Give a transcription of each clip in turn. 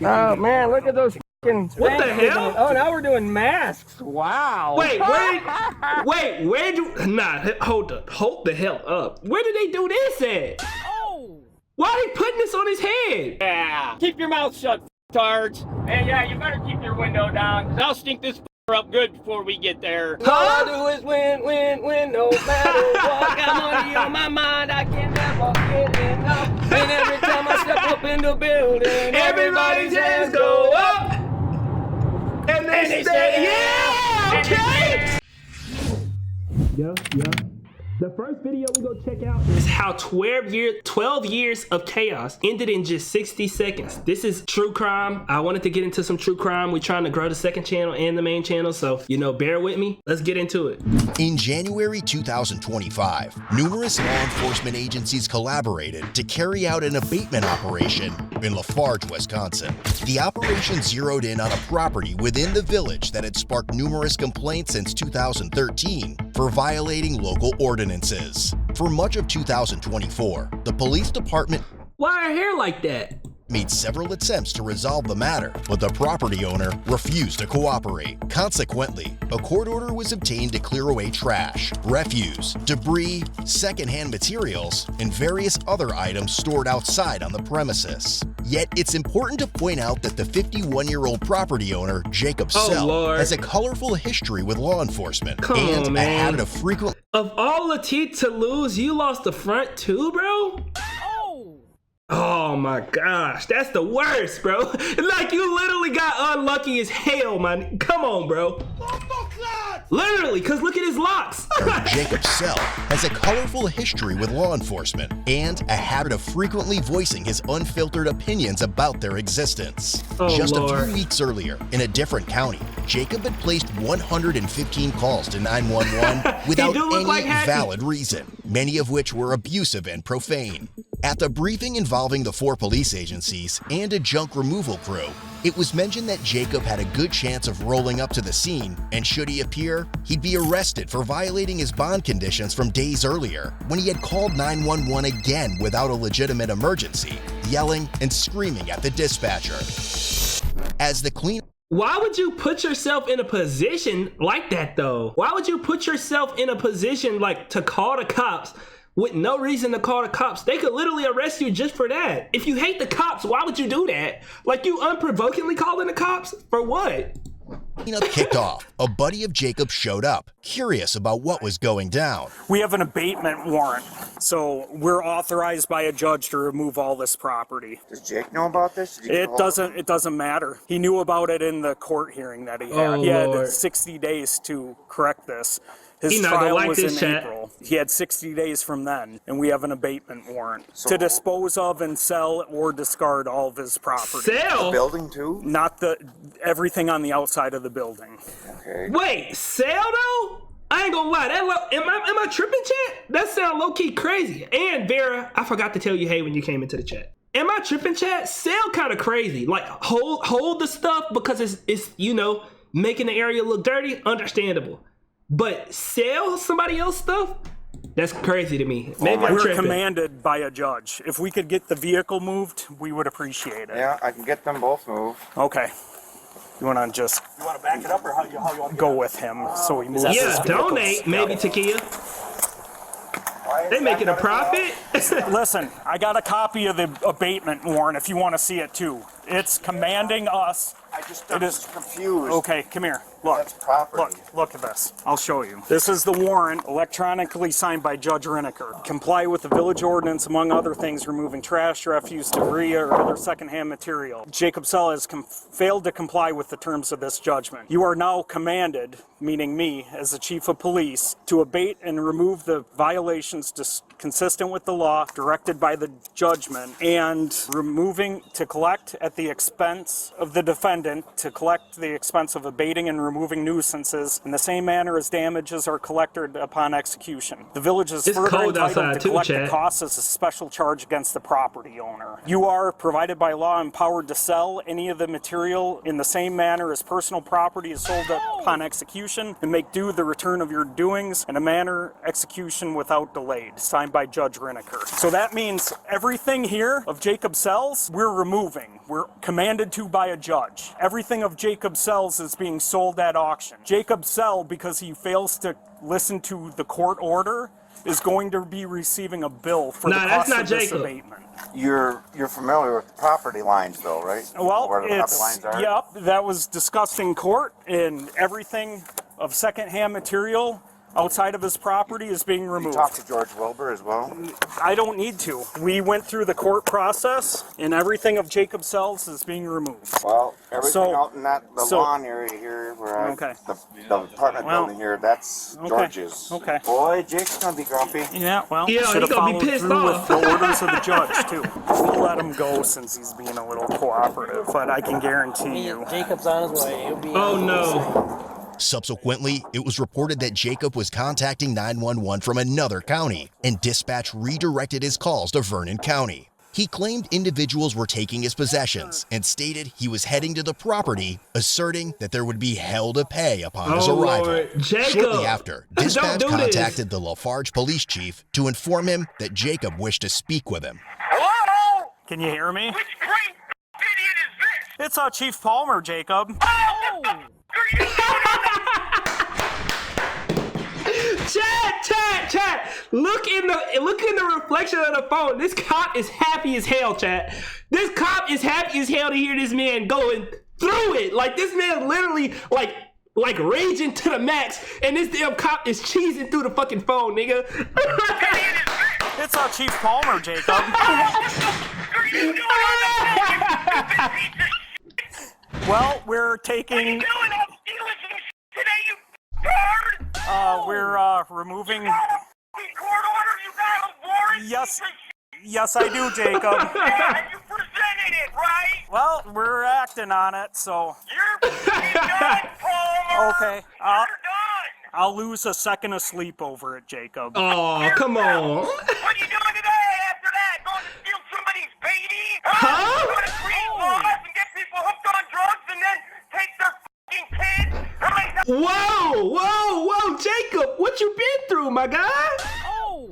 Oh man, look at those fucking. What the hell? Oh, now we're doing masks. Wow. Wait, where do? Nah, hold the hell up. Where did they do this at? Oh. Why are they putting this on his head? Yeah. Keep your mouth shut, tards. And yeah, you better keep your window down, 'cause I'll stink this up good before we get there. Huh? All I do is win, win, win, no matter what. Got money on my mind, I can never get enough. And every time I step up in the building, Everybody's hands go up, and they say, yeah, okay. Yeah. The first video we go check out is how 12 years of chaos ended in just 60 seconds. This is true crime. I wanted to get into some true crime. We're trying to grow the second channel and the main channel, so, bear with me. Let's get into it. In January 2025, numerous law enforcement agencies collaborated to carry out an abatement operation in Lafarge, Wisconsin. The operation zeroed in on a property within the village that had sparked numerous complaints since 2013 for violating local ordinances. For much of 2024, the police department Why are hair like that? made several attempts to resolve the matter, but the property owner refused to cooperate. Consequently, a court order was obtained to clear away trash, refuse, debris, secondhand materials, and various other items stored outside on the premises. Yet, it's important to point out that the 51-year-old property owner, Jacob Sell, Lord. has a colorful history with law enforcement Come and on, a man. habit of frequent Of all the teeth to lose, you lost the front too, bro? Oh my gosh, that's the worst, bro. Like, you literally got unlucky as hell, man. Come on, bro. Literally, because look at his locks. Jacob Sell has a colorful history with law enforcement and a habit of frequently voicing his unfiltered opinions about their existence. Oh, Just a Lord. few weeks earlier, in a different county, Jacob had placed 115 calls to 911 without do look any like Happy. valid reason, many of which were abusive and profane. At the briefing involving the 4 police agencies and a junk removal crew, it was mentioned that Jacob had a good chance of rolling up to the scene, and should he appear, he'd be arrested for violating his bond conditions from days earlier when he had called 911 again without a legitimate emergency, yelling and screaming at the dispatcher. As the clean Why would you put yourself in a position like that, though? Why would you put yourself in a position like to call the cops with no reason to call the cops? They could literally arrest you just for that. If you hate the cops, why would you do that? Like, you unprovokingly calling the cops for what? cleanup kicked off, a buddy of Jacob showed up, curious about what was going down. We have an abatement warrant, so we're authorized by a judge to remove all this property. Does Jake know about this? Did you get a hold of him? It doesn't matter. He knew about it in the court hearing that he had. Oh, he had Lord. 60 days to correct this. His He not gonna trial like was this, in chat. April. He had 60 days from then, and we have an abatement warrant to dispose of and sell or discard all of his property. Sell? Building too? Not everything on the outside of the building. Okay. Wait, sell though? I ain't gonna lie, am I tripping, chat? That sound low-key crazy. And Vera, I forgot to tell you hey when you came into the chat. Am I tripping, chat? Sell kind of crazy. Like, hold the stuff because it's making the area look dirty, understandable. But sell somebody else's stuff? That's crazy to me. Maybe I'm We're tripping. commanded by a judge. If we could get the vehicle moved, we would appreciate it. Yeah, I can get them both moved. Okay. You want to back it up, or how you want to go with him so we move? Yeah, donate maybe to Kia. They making a profit? Listen, I got a copy of the abatement warrant if you want to see it too. It's commanding us. I'm just confused. Okay, come here. Look. That's property. Look at this. I'll show you. This is the warrant electronically signed by Judge Riniker. Comply with the village ordinance, among other things, removing trash, refuse, debris, or other secondhand material. Jacob Sell has failed to comply with the terms of this judgment. You are now commanded, meaning me, as the chief of police, to abate and remove the violations consistent with the law directed by the judgment, and to collect at the expense of the defendant, to collect the expense of abating and removing nuisances in the same manner as damages are collected upon execution. The village is It's further cold entitled outside to too, collect the chat. costs as a special charge against the property owner. You are provided by law empowered to sell any of the material in the same manner as personal property is sold upon execution, and make due the return of your doings in a manner execution without delay. Signed by Judge Riniker. So that means everything here of Jacob Sell's, we're removing. We're We're commanded to by a judge. Everything of Jacob Sells is being sold at auction. Jacob Sell, because he fails to listen to the court order, is going to be receiving a bill for the cost of this abatement. You're familiar with the property lines, though, right? Well, Where the property lines are? Yep, that was discussed in court, and everything of secondhand material outside of his property is being removed. You talked to George Wilbur as well? I don't need to. We went through the court process, and everything of Jacob Sells is being removed. Well, everything out in the so- lawn area here, where Okay. the apartment building here, that's George's. Okay. Boy, Jake's gonna be grumpy. Yeah, well, Yeah, should have he gonna be followed pissed through off. with the orders of the judge, too. We'll let him go since he's being a little cooperative, but I can guarantee you. Jacob's on his way. He'll be Oh no. Subsequently, it was reported that Jacob was contacting 911 from another county, and dispatch redirected his calls to Vernon County. He claimed individuals were taking his possessions and stated he was heading to the property, asserting that there would be hell to pay upon his Oh, arrival. Lord. Jacob, Shortly after, dispatch don't do this. contacted the Lafarge police chief to inform him that Jacob wished to speak with him. Hello? Can you hear me? Which great idiot is this? It's Chief Palmer, Jacob. Oh! What are you doing? Chat. Look in the reflection of the phone. This cop is happy as hell, chat. This cop is happy as hell to hear this man going through it. Like, this man literally like raging to the max, and this damn cop is cheesing through the fucking phone, nigga. It's Chief Palmer, Jacob. What are you doing on the phone, you stupid piece of shit? Well, we're What are you taking, doing? I'm stealing some shit today, you card? we're removing, You got a court order? You got a warrant? yes, Piece of shit? yes I do, Jacob. Yeah, you presented it, right? Well, we're acting on it, so, You're done, Palmer. okay. You're done. I'll lose a second of sleep over it, Jacob. Oh, come on. What are you doing today after that? Going to steal somebody's baby? Huh? Going to create laws and get people hooked on drugs and then take their fucking kids? How many times? Whoa, Jacob, what you been through, my guy? Oh,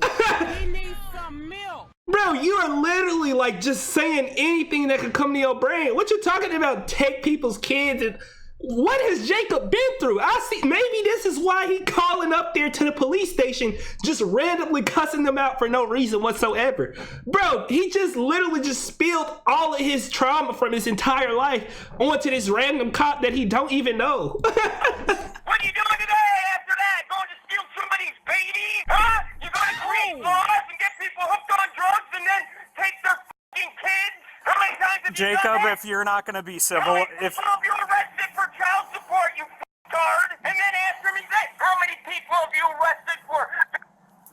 he needs some milk. Bro, you are literally like just saying anything that could come to your brain. What you talking about? Take people's kids and what has Jacob been through? I see. Maybe this is why he calling up there to the police station, just randomly cussing them out for no reason whatsoever. Bro, he just literally just spilled all of his trauma from his entire life onto this random cop that he don't even know. What are you doing today after that? Going to steal somebody's baby? Huh? You're going to create laws and get people hooked on drugs and then take their fucking kids? How many times have you done Jacob, that? if you're not going to be How civil, many if people have you arrested for child support, you card? And then after me that, how many people have you arrested for?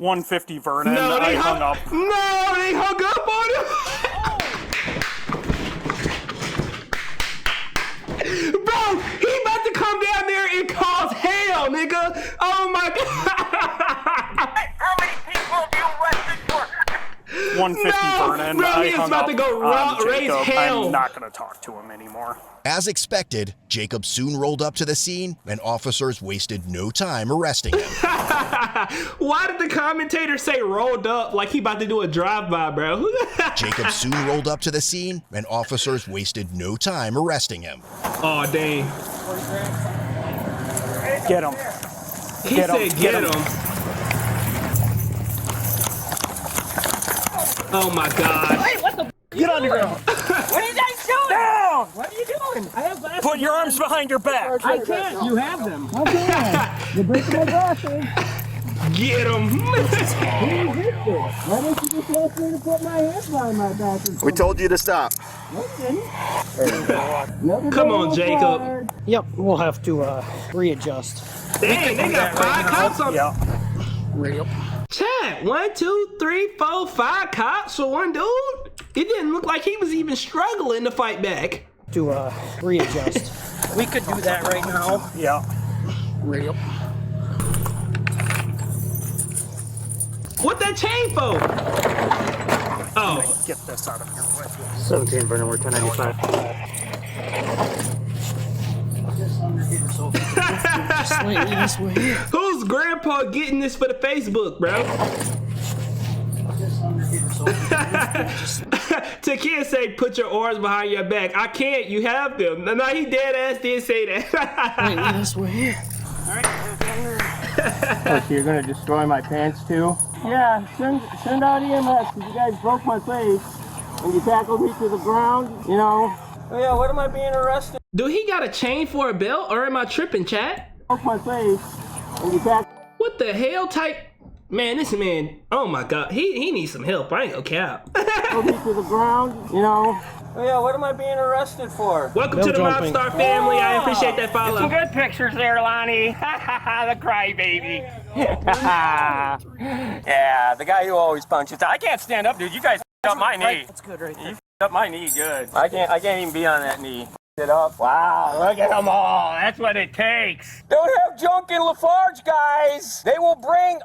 150 Vernon, No, I they hung up. No, they hung up on him. Bro, he about to come down there and cause hell, nigga. Oh my god. How many people have you arrested for? 150 No, Vernon, bro, I he is hung about up to go on raise Jacob. hell. I'm not going to talk to him anymore. As expected, Jacob soon rolled up to the scene, and officers wasted no time arresting him. Why did the commentator say rolled up like he about to do a drive-by, bro? Jacob soon rolled up to the scene, and officers wasted no time arresting him. Oh, dang. Get him. He Get him, said get get him. him. Oh my god. Hey, what the? Get on the ground. What are you guys doing? Down! What are you doing? I have glasses. Put your arms behind your back. I can't. You have them. You're breaking my glasses. Get him. Why don't you just ask me to put my hands behind my back? We told you to stop. Come on, Jacob. Yep, we'll have to readjust. Dang, they got 5 cops on. Yeah. Chat, 1, 2, 3, 4, 5 cops for one dude? It didn't look like he was even struggling to fight back. To readjust. We could do that right now. Yeah. What that chain for? Oh, Get this out of here with you. 17 Vernon, we're 1095. Slightly this way. who's grandpa getting this for the Facebook, bro? Takia say, put your arms behind your back. I can't. You have them. No, he dead ass did say that. Wait, yes, we're here. Oh, so you're gonna destroy my pants too? Yeah, send out EMS, because you guys broke my face and you tackled me to the ground, you know. Oh yeah, what am I being arrested? Do he got a chain for a belt, or am I tripping, chat? Broke my face and you tackled What the hell type? Man, this man, oh my God, he needs some help. I ain't gonna cap. me to the ground, you know. Oh yeah, what am I being arrested for? Welcome to the Mobstar family. I appreciate that follow. Some good pictures there, Lonnie. The crybaby. Yeah, the guy who always punches. I can't stand up, dude. You guys up my knee. That's good right there. You up my knee good. I can't even be on that knee. It up. Wow, look at them all. That's what it takes. Don't have junk in Lafarge, guys. They will bring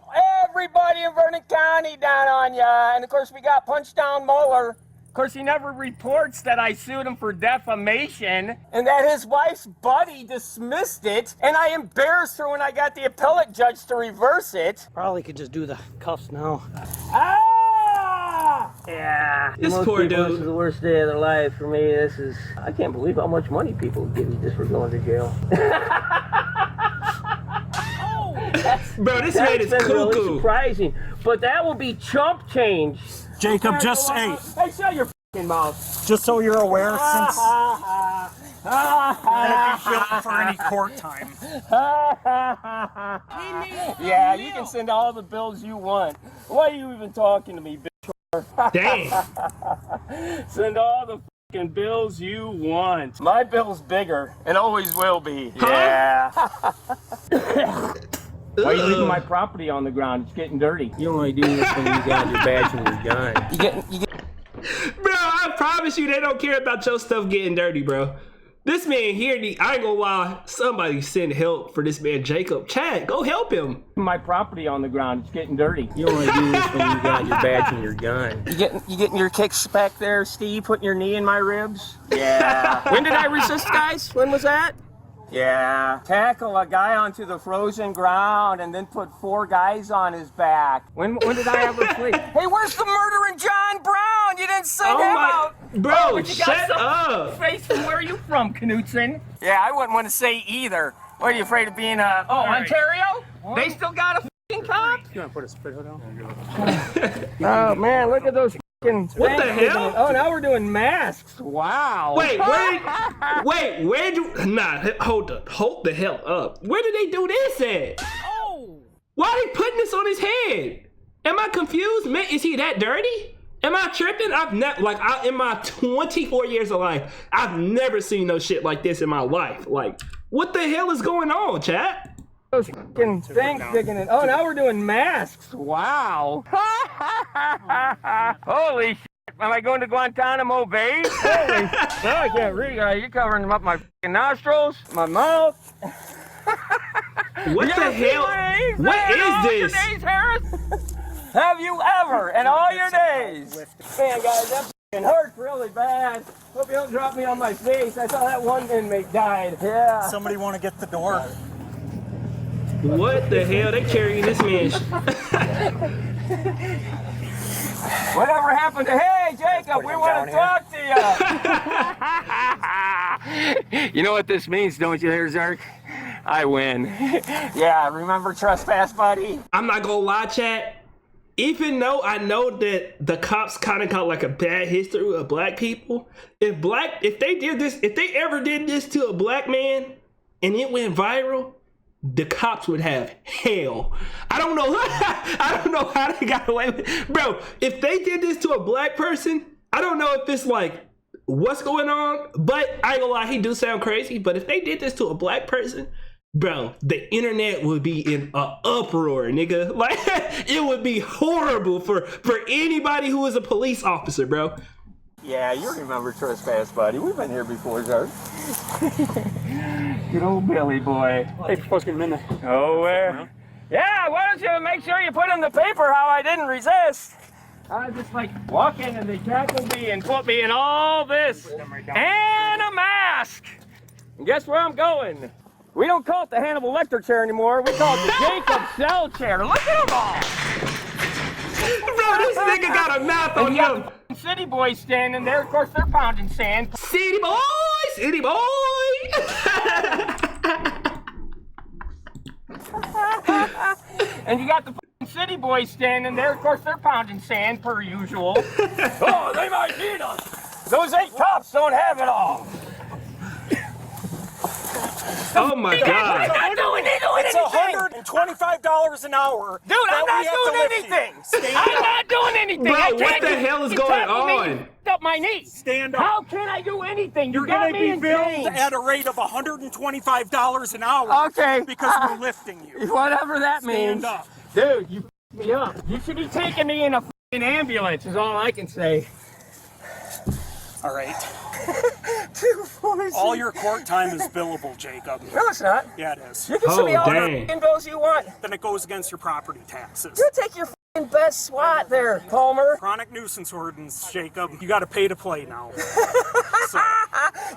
everybody in Vernon County down on ya. And of course, we got Punch Down Mueller. Of course, he never reports that I sued him for defamation and that his wife's buddy dismissed it. And I embarrassed her when I got the appellate judge to reverse it. Probably could just do the cuffs now. Ah! Yeah. This Most poor people, dude. This is the worst day of their life for me. I can't believe how much money people give me just for going to jail. Bro, this man is That's been really cuckoo. surprising. But that will be chump change. Jacob, just Hey, shut your f***ing mouth. just so you're aware, since you're gonna be billed for any court time. Yeah, you can send all the bills you want. Why are you even talking to me, bitch? Damn. Send all the f***ing bills you want. My bill's bigger, and always will be. Yeah. Why are you leaving my property on the ground? It's getting dirty. You only do this when you got your badge and your gun. Bro, I promise you they don't care about your stuff getting dirty, bro. This man here, I ain't gonna lie, somebody send help for this man Jacob. Chad, go help him. My property on the ground. It's getting dirty. You only do this when you got your badge and your gun. You getting your kicks back there, Steve? Putting your knee in my ribs? Yeah. When did I resist, guys? When was that? Yeah. Tackle a guy onto the frozen ground and then put 4 guys on his back. When did I ever sleep? Hey, where's the murdering John Brown? You didn't sing him out. Bro, Oh, but you got shut some up. face from where are you from, Knutson? Yeah, I wouldn't want to say either. What are you afraid of being Ontario? They still got a f***ing cop? You wanna put a spit hood on? Oh man, look at those f***ing What the hell? Oh, now we're doing masks. Wow. Wait, where'd you, nah, hold the hell up. Where did they do this at? Oh. Why are they putting this on his head? Am I confused? Man, is he that dirty? Am I tripping? In my 24 years of life, I've never seen no shit like this in my life. Like, what the hell is going on, chat? Those f***ing things sticking in. Oh, now we're doing masks. Wow. Holy shit. Am I going to Guantanamo Bay? Holy shit. No, I can't read. You're covering up my f***ing nostrils, my mouth. What the hell? What is this? Days, Harris? Have you ever in all your days? Man, guys, that f***ing hurts really bad. Hope you don't drop me on my face. I saw that one inmate died. Yeah. Somebody want to get the door? What the hell? They carrying this man. Whatever happened to, hey, Jacob, we want to talk to you. You know what this means, don't you there, Zark? I win. Yeah, remember trespass, buddy? I'm not gonna lie, chat. Even though I know that the cops kind of got like a bad history of black people, if they ever did this to a black man and it went viral, the cops would have hell. I don't know how they got away with it. Bro, if they did this to a black person, I don't know if it's like, what's going on? But I ain't gonna lie, he do sound crazy. But if they did this to a black person, bro, the internet would be in an uproar, nigga. Like, it would be horrible for anybody who is a police officer, bro. Yeah, you remember trespass, buddy. We've been here before, Zark. Good old Billy boy. Hey, supposed to get him in there. Oh, where? Yeah, why don't you make sure you put in the paper how I didn't resist? I was just like walking and they tackled me and put me in all this and a mask. And guess where I'm going? We don't call it the Hannibal Lecter chair anymore. We call it the Jacob Cell chair. Look at them all. this nigga got a mouth on And you got him. the f***ing city boys standing there. Of course, they're pounding sand. City boy, city boy. And you got the f***ing city boys standing there. Of course, they're pounding sand per usual. Oh, they might need us. Those 8 cops don't have it all. Oh my God. I'm not doing It's anything. $125 an hour. Dude, I'm not doing anything. I'm not doing anything. Bro, I can't what the do hell is anything. going Tackle me, on? lift up my knee. Stand up. How can I do anything? You're You got going to me be in billed chains. at a rate of $125 an hour. Okay. Because we're lifting you. Whatever that means. Stand up. Dude, you f***ed me up. You should be taking me in a f***ing ambulance is all I can say. All right. All your court time is billable, Jacob. No, it's not. Yeah, it is. You can send me Oh, all the dang. f***ing bills you want. Then it goes against your property taxes. You take your f***ing best swat there, Palmer. Chronic nuisance ordinance, Jacob. You got to pay to play now. So,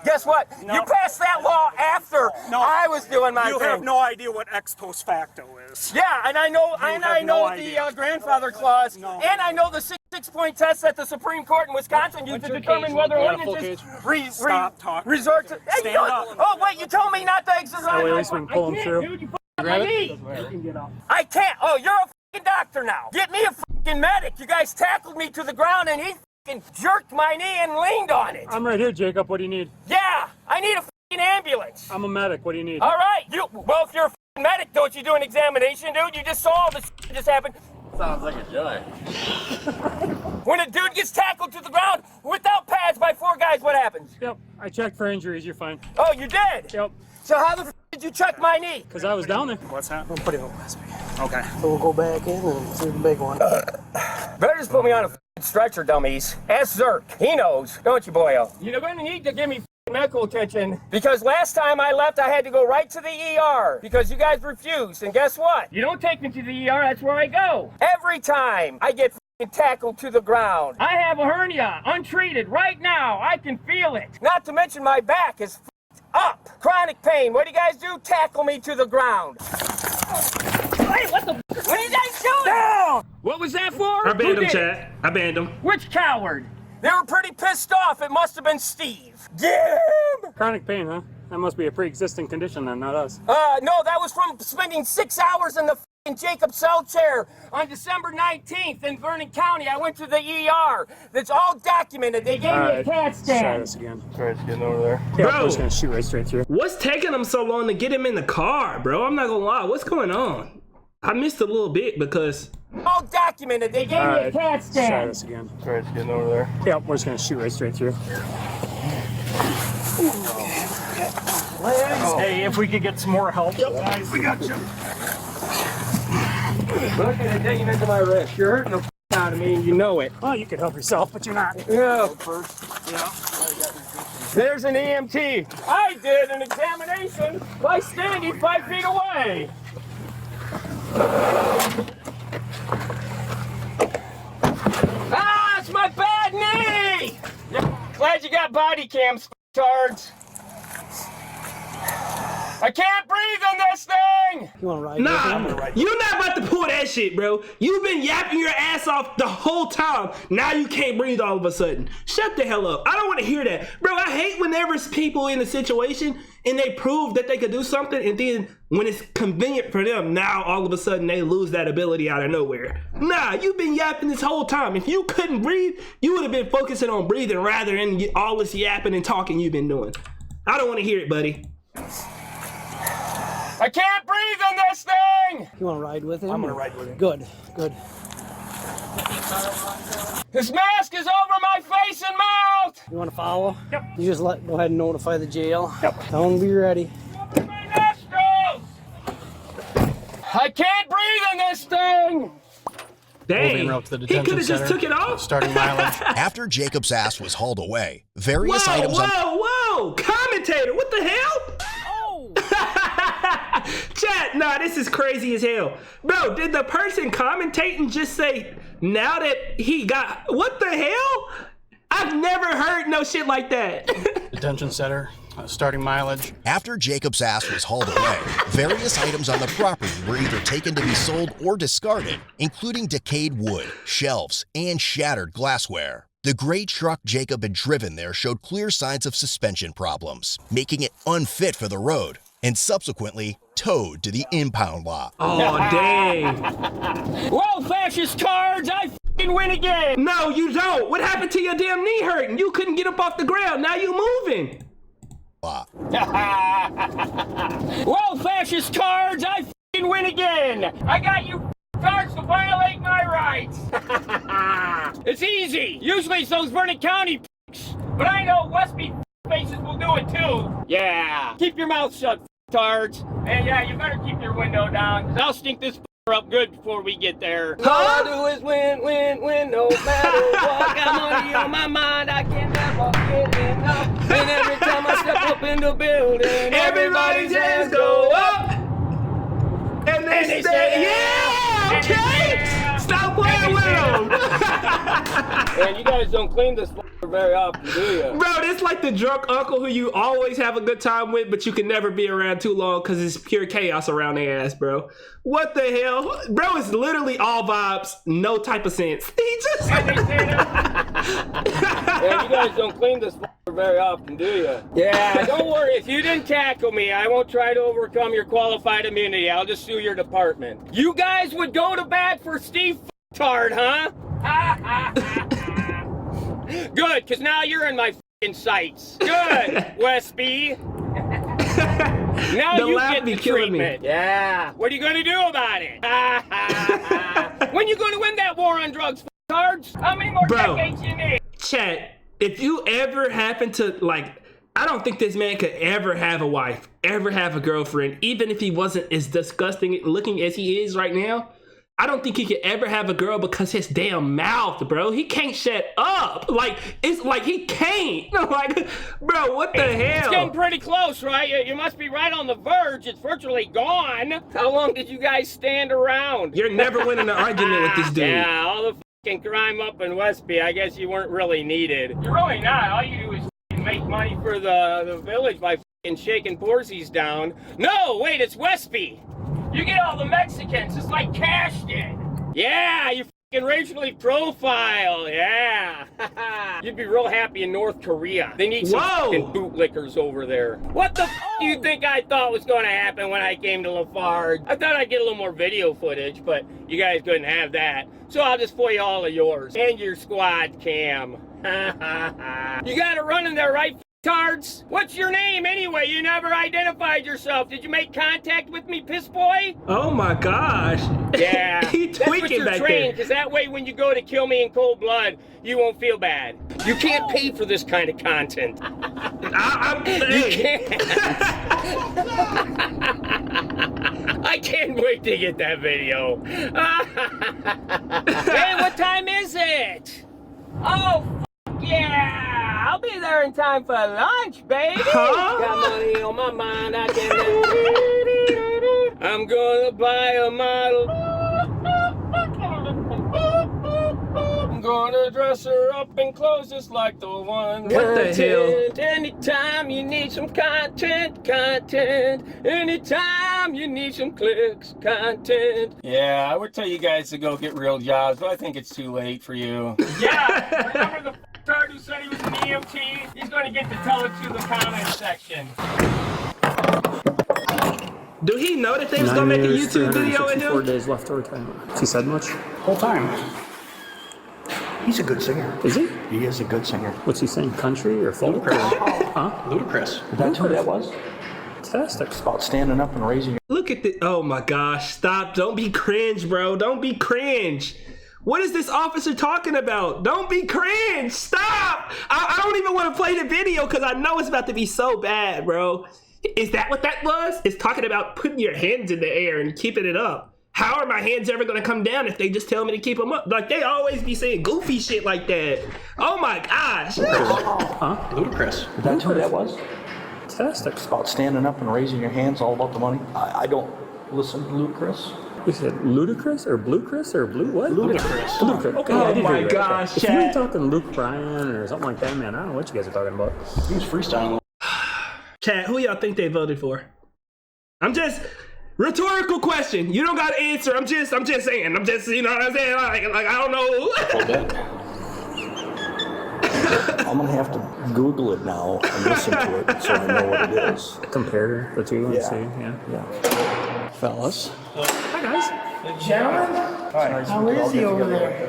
Guess what? No. You passed that law after No. I was doing my you thing. have no idea what ex post facto is. Yeah, and I know, have no idea. the grandfather clause, No. and I know the six-point test that the Supreme Court in Wisconsin used to determine whether ordinances Stop talking. resort to. Hey, Stand you up. Oh wait, you told me not to exercise. At least we can pull him through. Dude, you f***ed my knee. I can't. Oh, you're a f***ing doctor now. Get me a f***ing medic. You guys tackled me to the ground, and he f***ing jerked my knee and leaned on it. I'm right here, Jacob. What do you need? Yeah, I need a f***ing ambulance. I'm a medic. What do you need? All right, well, if you're a f***ing medic, don't you do an examination, dude? You just saw all this that just happened. Sounds like a joy. When a dude gets tackled to the ground without pads by 4 guys, what happens? Yep. I checked for injuries. You're fine. Oh, you did? Yep. So how the f did you check my knee? Because I was down there. What's that? I'll put it on last week. Okay. So we'll go back in and see the big one. Better just put me on a f***ing stretcher, dummies. Ask Zerk. He knows, don't you, boyo? You're going to need to give me f***ing medical attention because last time I left, I had to go right to the ER because you guys refused. And guess what? You don't take me to the ER, that's where I go. Every time I get f***ing tackled to the ground. I have a hernia, untreated, right now. I can feel it. Not to mention my back is f***ed up. Chronic pain. What do you guys do? Tackle me to the ground. Hey, what the f***? What are you guys doing? Down! What was that for? I Who banned him, did it? chat. I banned him. Which coward? They were pretty pissed off. It must have been Steve. Get him! Chronic pain, huh? That must be a pre-existing condition then, not us. No, that was from spending 6 hours in the f***ing Jacob cell chair on December 19th in Vernon County. I went to the ER. That's all documented. They gave me a CAT Try scan. this again. Try getting over there. Yeah, Bro. I'm just gonna shoot right straight through. What's taking him so long to get him in the car, bro? I'm not gonna lie. What's going on? I missed a little bit because All documented. They gave me a CAT Try scan. this again. Try getting over there. Yeah, we're just gonna shoot right straight through. Hey, if we could get some more help. Guys, we got you. Look at it digging into my wrist. You're hurting the f*** out of me and you know it. Well, you could help yourself, but you're not. Yeah. There's an EMT. I did an examination by standing 5 feet away. Ah, it's my bad knee! Glad you got body cams, tards. I can't breathe in this thing! You want to ride? nah, you're not about to pull that shit, bro. You've been yapping your ass off the whole time. Now you can't breathe all of a sudden. Shut the hell up. I don't want to hear that, bro. I hate whenever it's people in a situation and they prove that they could do something, and then when it's convenient for them, now all of a sudden they lose that ability out of nowhere. Nah, you've been yapping this whole time. If you couldn't breathe, you would have been focusing on breathing rather than all this yapping and talking you've been doing. I don't want to hear it, buddy. I can't breathe in this thing! You want to ride with him? I'm gonna ride with him. Good, good. This mask is over my face and mouth! You want to follow? Yep. You just go ahead and notify the jail. Yep. Tell them to be ready. Open my nostrils! I can't breathe in this thing! Dang, route to the he detention could have just center. took it off. Starting mileage. After Jacob's ass was hauled away, various Whoa, items on whoa, commentator, what the hell? Chat, nah, this is crazy as hell. Bro, did the person commentating just say, now that he got, what the hell? I've never heard no shit like that. Detention center. Starting mileage. After Jacob's ass was hauled away, various items on the property were either taken to be sold or discarded, including decayed wood, shelves, and shattered glassware. The gray truck Jacob had driven there showed clear signs of suspension problems, making it unfit for the road, and subsequently towed to the impound lot. Oh, dang. Well, fascist cards, I f***ing win again. No, you don't. What happened to your damn knee hurting? You couldn't get up off the ground. Now you moving. Well, fascist cards, I f***ing win again. I got you cards to violate my rights. It's easy. Usually it's those Vernon County f***s, but I know Westby faces will do it too. Yeah. Keep your mouth shut, cards. And yeah, you better keep your window down, 'cause I'll stink this up good before we get there. All I do is win, win, win, no matter what. Got money on my mind, I can never get enough. And every time I step up in the building, everybody's hands go up. And they say, yeah, okay. Stop playing with them. And you guys don't clean this very often, do you? Bro, this like the drunk uncle who you always have a good time with, but you can never be around too long because it's pure chaos around their ass, bro. What the hell? Bro, it's literally all vibes, no type of sense. He just... And you guys don't clean this very often, do you? Yeah, don't worry. If you didn't tackle me, I won't try to overcome your qualified immunity. I'll just sue your department. You guys would go to bat for Steve Tard, huh? Good, because now you're in my f***ing sights. Good, Westby. Now The you laugh get be the killing me. treatment. Yeah. What are you going to do about it? When you going to win that war on drugs, cards? How many more Bro. decades you need? Chat, if you ever happen to, like, I don't think this man could ever have a wife, ever have a girlfriend, even if he wasn't as disgusting looking as he is right now. I don't think he could ever have a girl because his damn mouth, bro. He can't shut up. Like, it's like he can't. Like, bro, what the hell? It's getting pretty close, right? You must be right on the verge. It's virtually gone. How long did you guys stand around? You're never winning an argument with this dude. Yeah, all the f***ing crime up in Westby, I guess you weren't really needed. You're really not. All you do is f***ing make money for the village by f***ing shaking Porzies down. No, wait, it's Westby. You get all the Mexicans. It's like Cash did. Yeah, you f***ing racially profile. Yeah. You'd be real happy in North Korea. They need some f***ing bootlickers over there. What the f*** do you think I thought was going to happen when I came to Lafarge? I thought I'd get a little more video footage, but you guys couldn't have that. So I'll just FOIA all of yours. And your squad cam. You got it running there, right, cards? What's your name anyway? You never identified yourself. Did you make contact with me, piss boy? Oh my gosh. Yeah. He That's what tweaking you're back trained, there. because that way when you go to kill me in cold blood, you won't feel bad. You can't pay for this kind of content. You can't. I can't wait to get that video. Hey, what time is it? Oh, yeah. I'll be there in time for lunch, baby. Huh? Got money on my mind, I can't. I'm gonna buy a model. I'm gonna dress her up in clothes just like the one. What the hell? Anytime you need some content. Anytime you need some clicks, content. Yeah, I would tell you guys to go get real jobs, but I think it's too late for you. Yeah, remember the tard who said he was an EMT? He's going to get to tell it to the comment section. Do he know that they was gonna make a YouTube video in 4 him? days left to retirement. Has he said much? Whole time. He's a good singer. Is he? He is a good singer. What's he saying? Country or folk? Huh? Ludacris. That's who that was? Fantastic. It's about standing up and raising your... Look at the, oh my gosh, stop. Don't be cringe, bro. Don't be cringe. What is this officer talking about? Don't be cringe. Stop. I don't even want to play the video because I know it's about to be so bad, bro. Is that what that was? It's talking about putting your hands in the air and keeping it up. How are my hands ever going to come down if they just tell me to keep them up? Like, they always be saying goofy shit like that. Oh my gosh. Huh? Ludacris. That's who that was? Fantastic. It's about standing up and raising your hands, all about the money. I don't listen to Ludacris. You said ludicrous or blue Chris or blue what? Ludacris. Ludacris. Okay, Oh I did my hear you. gosh, Okay. If you were chat. talking Luke Bryan or something like that, man, I don't know what you guys are talking about. He was freestyling. Chat, who y'all think they voted for? I'm just rhetorical question. You don't got to answer. I'm just saying. I'm just, you know what I'm saying? Like I don't know. I'm gonna have to Google it now and listen to it so I know what it is. Compare the two and Yeah. see. Yeah. Yeah. Fellas. Hi guys. Gentlemen, how is he over there?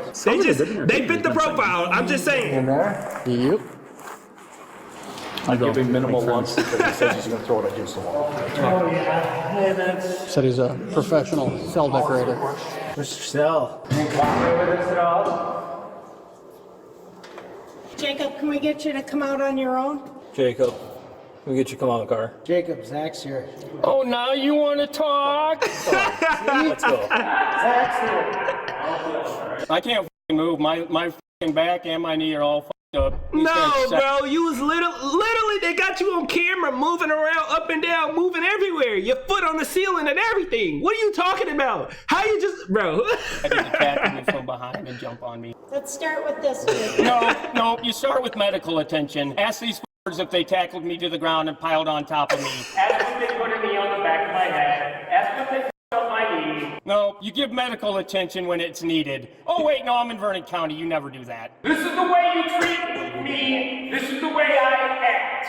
They fit the profile. I'm just saying. In there? Yep. I give him minimal lunch because he says he's gonna throw it against the wall. Oh yeah. Hey, that's Said he's a professional cell decorator. Mr. Cell. Can you cooperate with us at all? Jacob, can we get you to come out on your own? Jacob, we get you come out of the car. Jacob, Zach's here. Oh, now you want to talk? Let's go. Zach's here. I can't f***ing move. My f***ing back and my knee are all f***ed up. These No, guys suck. bro, you was literally they got you on camera moving around up and down, moving everywhere. Your foot on the ceiling and everything. What are you talking about? How you just, bro? I did attack me from behind and jump on me. Let's start with this one. No, you start with medical attention. Ask these f***ers if they tackled me to the ground and piled on top of me. Ask if they put me on the back of my head. Ask if they f***ed up my knee. No, you give medical attention when it's needed. Oh wait, no, I'm in Vernon County. You never do that. This is the way you treat me. This is the way I act.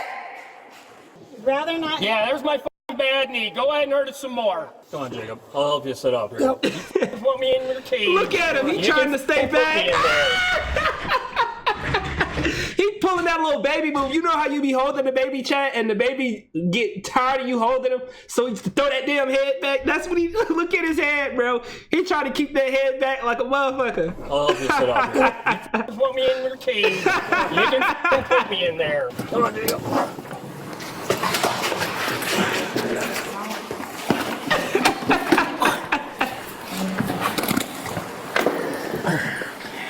Rather not. Yeah, there's my f***ing bad knee. Go ahead and hurt it some more. Come on, Jacob. I'll help you sit up here. You f***ers want me in your cage. Look at him. He You trying can to stay f***ing put me in there. He pulling that little baby move. You know how you be holding the baby, chat, and the baby get tired of you holding him, so he throw that damn head back. That's what he look at his head, bro. He trying to keep that head back like a motherfucker. I'll help you sit up here. You want me in your cage. You can f***ing put me in there. Come on, Jacob.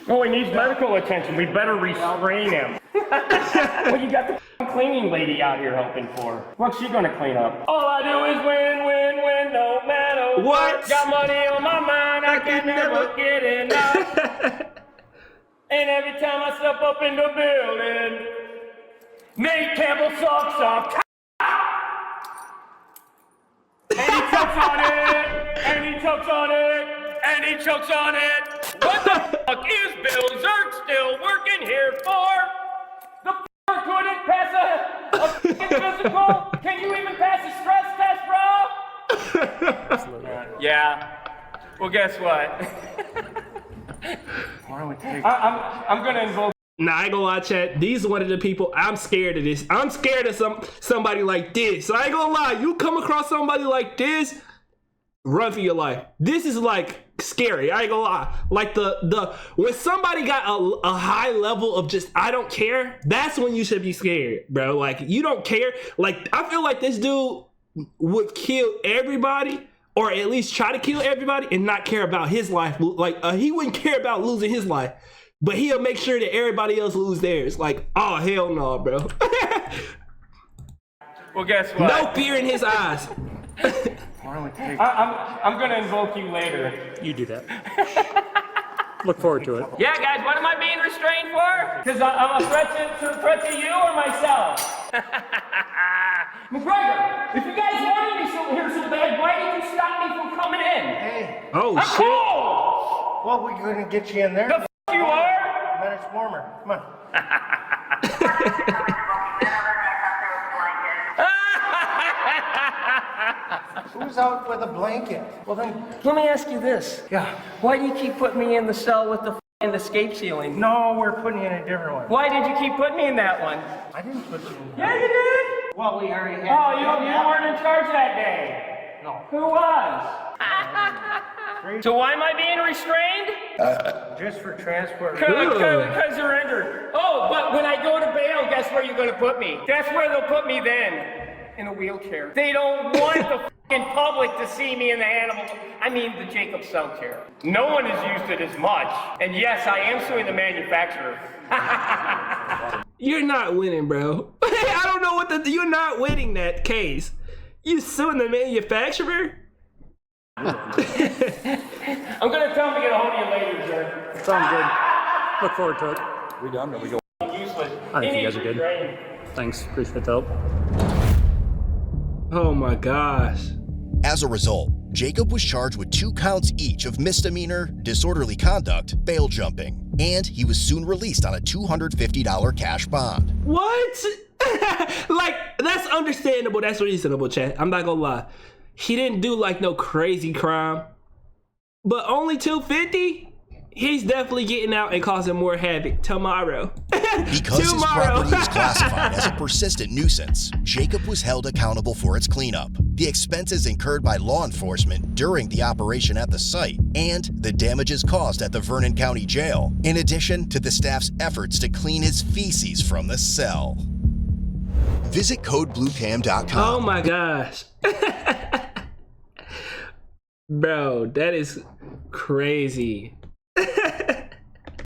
Oh, he needs medical attention. We better restrain him. Well, you got the f***ing cleaning lady out here helping for. What's she gonna clean up? All I do is win, win, win, no matter What? Got money on my mind, I can never get enough. And every time I step up in the building, Nate Campbell sucks. And he chokes on it, and he chokes on it, and he chokes on it. What the fuck is Bill Zerk still working here for? The f***er couldn't pass a f***ing physical? Can you even pass a stress test, bro? Yeah. Well, guess what? I'm gonna invoke. Nah, I ain't gonna lie, chat. These are one of the people I'm scared of this. I'm scared of somebody like this. So I ain't gonna lie. You come across somebody like this, run for your life. This is like scary. I ain't gonna lie. Like the when somebody got a high level of just I don't care, that's when you should be scared, bro. Like you don't care. Like I feel like this dude would kill everybody, or at least try to kill everybody, and not care about his life. Like he wouldn't care about losing his life, but he'll make sure that everybody else lose theirs. Like, oh hell no, bro. Well, guess what? No fear in his eyes. I'm gonna invoke you later. You do that. Look forward to it. Yeah, guys, what am I being restrained for? Because I'm a threat to you or myself? McGregor, if you guys wanted me here so bad, why did you stop me from coming in? Hey, Oh I'm shit. cold! well, we couldn't get you in there. The f*** you are? Then it's warmer. Come on. Who's out with a blanket? Well then, let me ask you this. Yeah. Why do you keep putting me in the cell with the f***ing escape ceiling? No, we're putting you in a different one. Why did you keep putting me in that one? I didn't put you in. Yeah, you did! Well, we already had. Oh, you weren't in charge that day. No. Who was? So why am I being restrained? Just for transport. Because you're injured. Oh, but when I go to bail, guess where you're going to put me? That's where they'll put me then. In a wheelchair. They don't want the f***ing public to see me in the the Jacob Cell chair. No one has used it as much. And yes, I am suing the manufacturer. You're not winning, bro. I don't know you're not winning that case. You suing the manufacturer? I'm gonna tell him to get a hold of you later, sir. Sounds good. Look forward to it. We done? Or we go? Useless. I think you guys are good. Thanks. Appreciate the help. Oh my gosh. As a result, Jacob was charged with 2 counts each of misdemeanor, disorderly conduct, bail jumping, and he was soon released on a $250 cash bond. What? Like, that's understandable. That's reasonable, chat. I'm not gonna lie. He didn't do like no crazy crime, but only $250? He's definitely getting out and causing more havoc tomorrow. Because his property was classified as a persistent nuisance, Jacob was held accountable for its cleanup, the expenses incurred by law enforcement during the operation at the site, and the damages caused at the Vernon County Jail, in addition to the staff's efforts to clean his feces from the cell. Visit CodeBlueCam.com. Oh my gosh. Bro, that is crazy.